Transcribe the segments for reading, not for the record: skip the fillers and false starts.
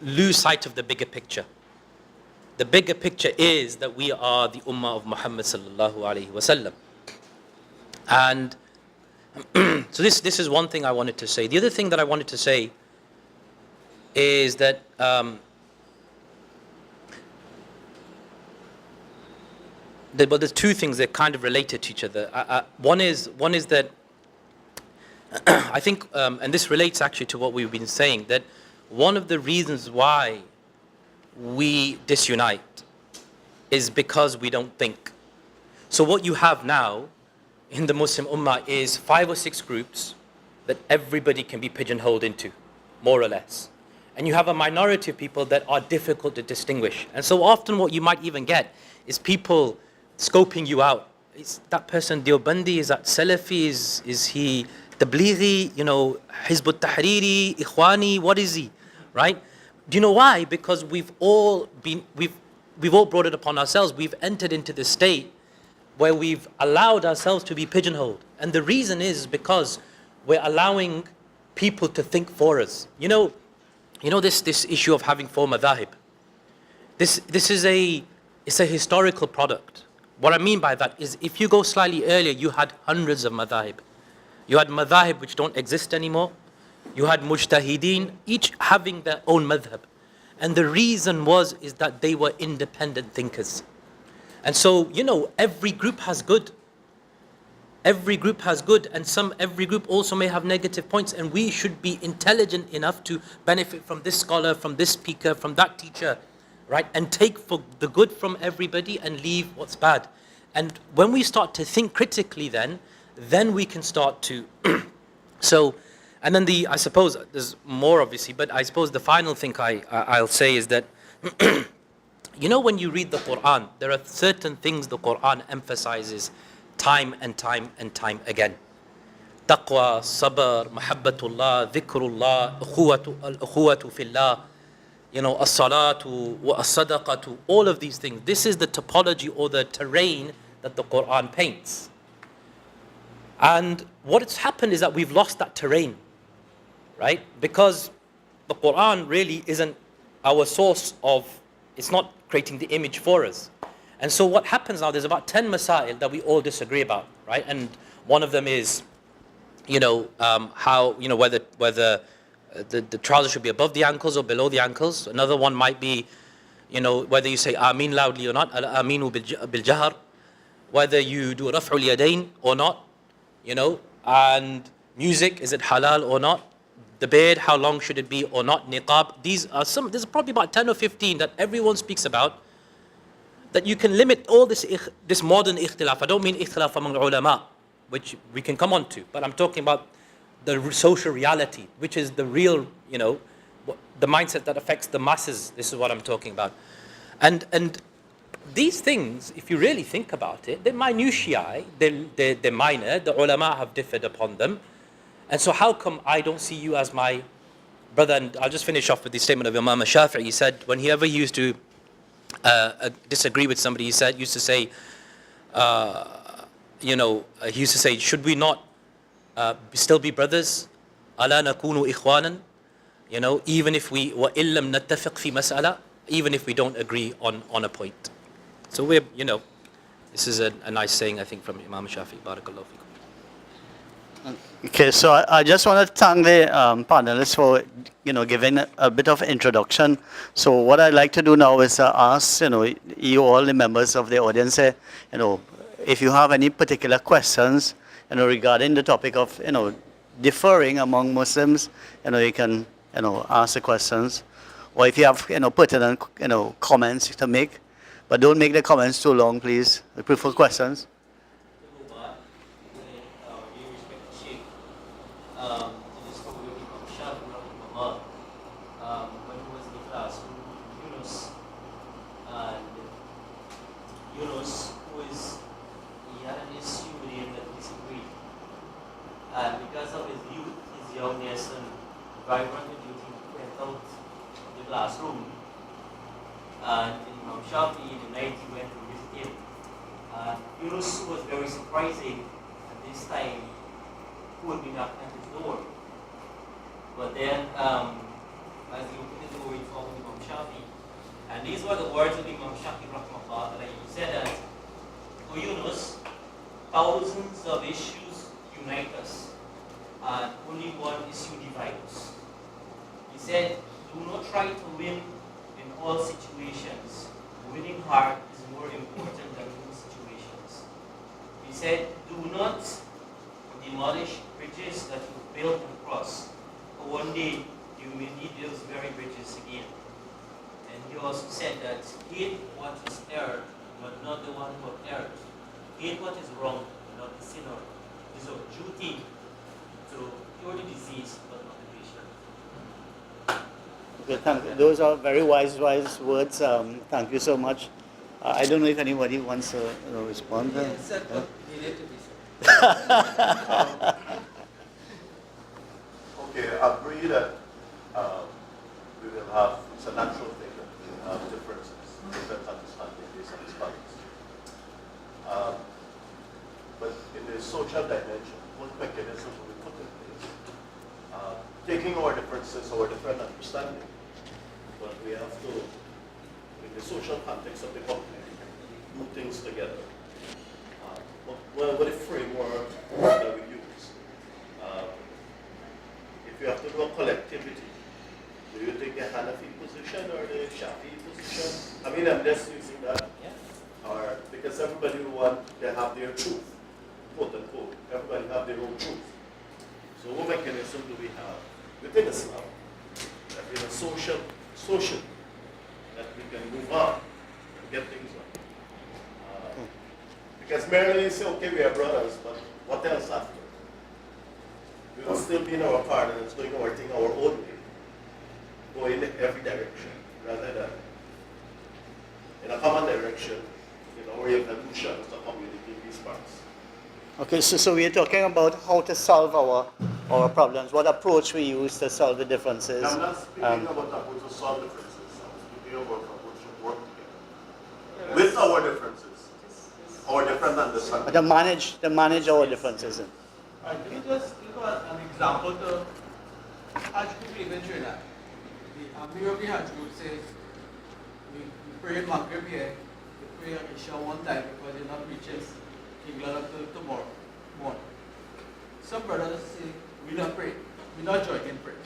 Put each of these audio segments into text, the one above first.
lose sight of the bigger picture. The bigger picture is that we are the ummah of Muhammad sallallahu alaihi wasallam. And so this is one thing I wanted to say. The other thing that I wanted to say is that there's two things that kind of related to each other. One is that I think, and this relates actually to what we've been saying, that one of the reasons why we disunite is because we don't think. So what you have now in the Muslim Ummah is 5 or 6 groups that everybody can be pigeonholed into, more or less. And you have a minority of people that are difficult to distinguish. And so often what you might even get is people scoping you out. Is that person Deobandi? Is that Salafi? Is he Tablighi? You know, Hizb Tahriri, Ikhwani? What is he? Right? Do you know why? Because we've all brought it upon ourselves. We've entered into this state where we've allowed ourselves to be pigeonholed. And the reason is because we're allowing people to think for us. You know this issue of having 4 madhahib. This is a historical product. What I mean by that is, if you go slightly earlier, you had hundreds of madhahib. You had madhahib which don't exist anymore. You had mujtahideen, each having their own madhab. And the reason is that they were independent thinkers. And so, every group has good. Every group has good, and every group also may have negative points, and we should be intelligent enough to benefit from this scholar, from this speaker, from that teacher, right? And take for the good from everybody and leave what's bad. And when we start to think critically, then we can start to and then I suppose there's more obviously, but I suppose the final thing I'll say is that when you read the Quran, there are certain things the Quran emphasizes time and time and time again. Taqwa, sabr, mahabbatullah, dhikrullah, ukhuwatu fillah, as-salatu wa as-sadaqatu, all of these things. This is the topology or the terrain that the Quran paints. And what's happened is that we've lost that terrain, right? Because the Quran really isn't our source it's not creating the image for us. And so what happens now, there's about 10 masail that we all disagree about, right? And one of them is, how, whether the trousers should be above the ankles or below the ankles. Another one might be, whether you say Ameen loudly or not, Al-Ameenu bil-Jahar, whether you do Raf'ul Yadayn or not, and music, is it halal or not? The beard, how long should it be or not? Niqab. There's probably about 10 or 15 that everyone speaks about, that you can limit all this modern ikhtilaf. I don't mean ikhtilaf among ulama, which we can come on to, but I'm talking about the social reality, which is the real, the mindset that affects the masses. This is what I'm talking about. And these things, if you really think about it, they're minutiae, they're minor, the ulama have differed upon them. And so how come I don't see you as my brother? And I'll just finish off with the statement of Imam Shafi'i. He said, when he ever used to disagree with somebody, he used to say, should we not still be brothers? Ala nakunu ikhwanan? Even if we wa illam nattafiq fi mas'ala, even if we don't agree on a point. So this is a nice saying, I think, from Imam Shafi'i. Barakallahu fikum. Okay, so I just want to thank the panelists for giving a bit of introduction. So what I'd like to do now is ask you all the members of the audience, if you have any particular questions regarding the topic of differing among Muslims, you can ask the questions, or if you have pertinent comments to make, but don't make the comments too long, please. We prefer questions. Vibrant youth went out of the classroom, and Imam Shafi in the night he went to visit him. Yunus was very surprising at this time who would be knocking at his door. But then, as he opened ago, we talked with Imam Shafi, and these were the words of Imam Shafi rahmahullah, that he said that, O Yunus, thousands of issues unite us, and only one issue divides us. He said, do not try to win in all situations. Winning hard is more important than winning situations. He said, do not demolish bridges that you built and cross, for one day you may need those very bridges again. And he also said that hate what is erred, but not the one who erred. Hate what is wrong, but not the sinner. It is our duty to cure the disease, but not the patient. Okay, thank you. Those are very wise words. Thank you so much. I don't know if anybody wants to respond. Yes, sir, but needed to be said. Okay, I agree that we will have, it's a natural thing that we will have different understanding, misunderstandings. But in the social dimension, what mechanism will we put in place? Taking our differences, our different understanding, but we have to, in the social context of the company, do things together. What the framework that we use? If you have to do a collectivity, do you take the Hanafi position or the Shafi position? I mean, I'm just using that. Or because everybody they have their truth, quote unquote. Everybody have their own truth. So what mechanism do we have within Islam, that in a social, that we can move on and get things done? Because merely say, okay, we are brothers, but what else after? We will still be in our partners, doing our thing our own way, go in every direction, rather than in a common direction, our evolution as a community in these parts. Okay, so we are talking about how to solve our problems, what approach we use to solve the differences. I'm not speaking about approach to solve differences, I'm speaking about approach to work together. With our differences, our different understanding. To manage our differences. Can you just give an example to Hajj group in Trinidad? The Amir of the Hajj group says, we pray Maghrib here, we pray Isha one time because you're not reaching England until tomorrow morning. Some brothers say, we don't pray, we not join in prayer.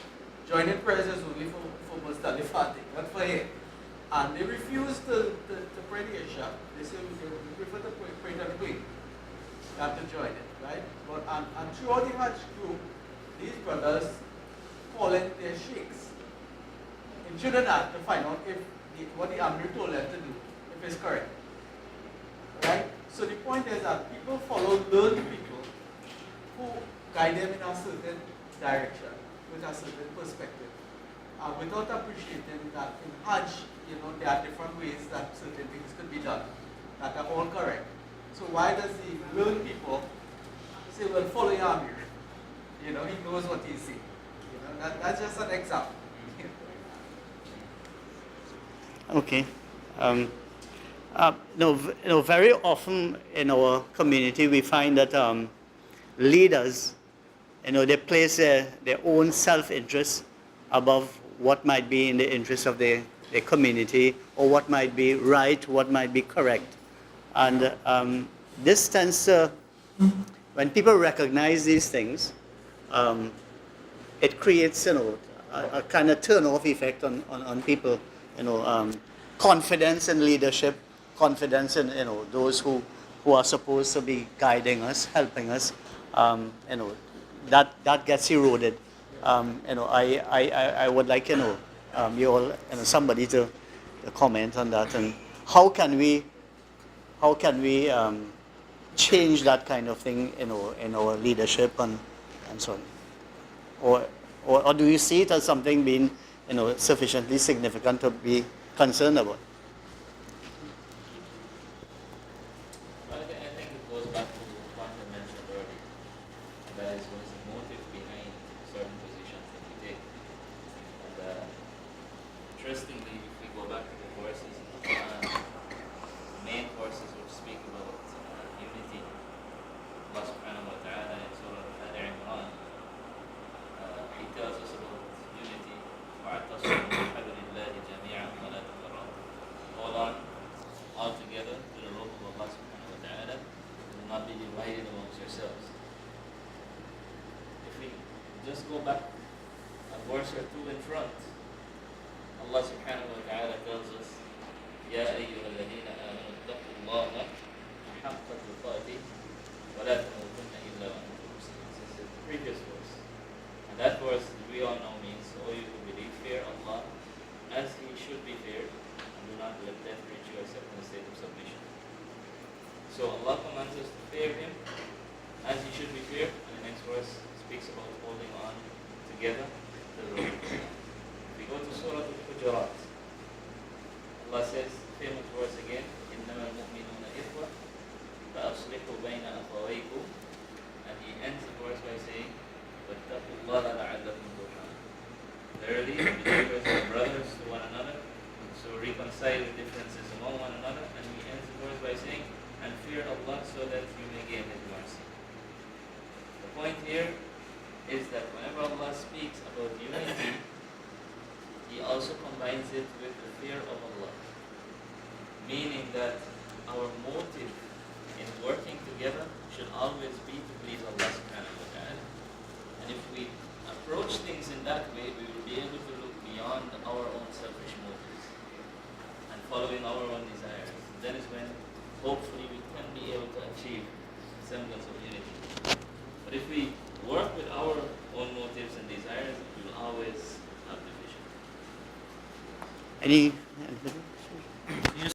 Joining prayers is only for Mustali Fatih, not for him. And they refuse to pray the Isha. They say we prefer to pray than pray. You have to join it, right? But and throughout the Hajj group, these brothers calling their sheikhs in Trinidad to find out if what the Amir told them to do, if it's correct. Right? So the point is that people follow learned people who guide them in a certain direction, with a certain perspective. Without appreciating that in Hajj, there are different ways that certain things could be done that are all correct. So why does the learned people say, well, follow your Amir? He knows what he's saying. That's just an example. Okay. Very often in our community we find that leaders, they place their own self-interest above what might be in the interest of the community, or what might be right, what might be correct. And this tends to, when people recognize these things, it creates, a kind of turn-off effect on people. Confidence in leadership, confidence in those who are supposed to be guiding us, helping us. That gets eroded. I would like you all, somebody to comment on that, and how can we change that kind of thing in our leadership and so on, or do you see it as something being sufficiently significant to be concerned about? Well, I think it goes back to what I mentioned earlier. That is, what is the motive behind certain positions that we take. And interestingly, if we go back to the verses in the Quran, the main verses which speak about unity, Allah subhanahu wa ta'ala in Surah Al-Imran, He tells us about unity. وَاعْتَصِمُوا بِحَبْلِ Allah subhanahu wa ta'ala tells us, يَا أَيُّهَا الَّذِينَ آمَنُوا اتَّقُوا اللَّهَ حَقَّ تُقَاتِهِ وَلَا تَمُوتُنَّ إِلَّا وَأَنْتُمْ مُسْلِمُونَ. This is the previous verse. And that verse, we all know, means, O you who believe, fear Allah as He should be feared, and do not let death reach you except in a state of submission. So Allah commands us to fear Him as He should be feared, and the next verse speaks about holding on together to the road. If we go to Surah Al-Hujurat, Allah says, famous verse again, إِنَّمَا الْمُؤْمِنُونَ إِخْوَةٌ فَأَصْلِحُوا بَيْنَ أَخَوَيْكُمْ, and He ends the verse by saying, وَاتَّقُوا اللَّهَ لَعَلَّكُمْ تُرْحَمُونَ. Verily, believers are brothers to one another, so reconcile the differences among one another, and He ends the verse by saying, and fear Allah so that you may gain His mercy. The point here is that whenever Allah speaks about unity, He also combines it with the fear of Allah. Meaning that our motive in working together should always be to please Allah subhanahu wa ta'ala. And if we approach things in that way, we will be able to look beyond our own selfish motives and following our own desires. That is when hopefully we can be able to achieve semblance of unity. But if we work with our own motives and desires, we will always have division. Any